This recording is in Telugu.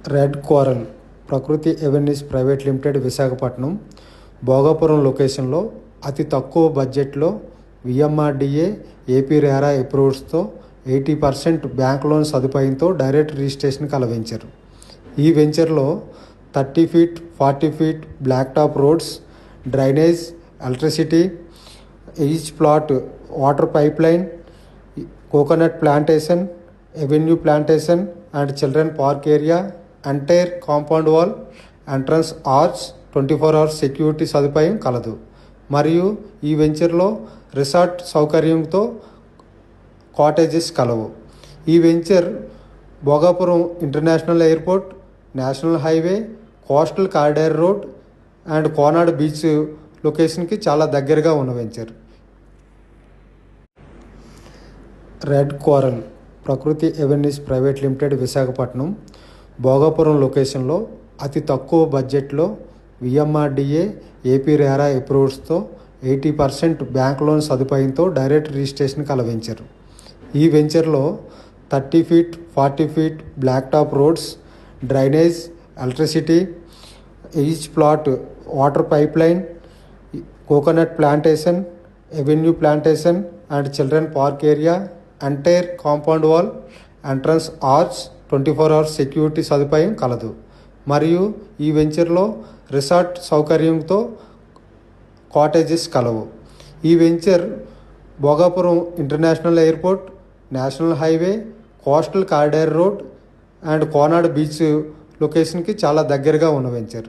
Red coral Prakruthi avenues private limited Visakhapatnam Bhogapuram లొకేషన్లో అతి తక్కువ బడ్జెట్లో విఎంఆర్డీఏ ఏపీ రేరా అప్రూవ్స్తో 80% బ్యాంక్ లోన్ సదుపాయంతో డైరెక్ట్ రిజిస్ట్రేషన్ కల వెంచర్. ఈ వెంచర్లో 30 feet 40 feet black top roads, drainage, electricity, each plot water pipe line, coconut plantation, avenue plantation and children park area, entire compound wall, entrance arch, 24 hours security సదుపాయం కలదు. మరియు ఈ వెంచర్లో రిసార్ట్ సౌకర్యంతో కాటేజెస్ కలవు. ఈ venture Bhogapuram international airport, national highway, coastal corridor road and Konada beach లొకేషన్కి చాలా దగ్గరగా ఉన్న venture. Red coral Prakruthi avenues private limited Visakhapatnam Bhogapuram లొకేషన్లో అతి తక్కువ బడ్జెట్లో విఎంఆర్డీఏ ఏపీ రేరా అప్రూవ్స్తో 80% బ్యాంక్ లోన్ సదుపాయంతో డైరెక్ట్ రిజిస్ట్రేషన్ కల వెంచర్. ఈ వెంచర్లో 30 feet 40 feet black top roads, drainage, electricity, each plot water pipe line, coconut plantation, avenue plantation and children park area, entire compound wall, entrance arch, 24 hours security సదుపాయం కలదు. మరియు ఈ వెంచర్లో రిసార్ట్ సౌకర్యంతో కాటేజెస్ కలవు. ఈ venture Bhogapuram international airport, national highway, coastal corridor road and Konada beach లొకేషన్కి చాలా దగ్గరగా ఉన్న వెంచర్.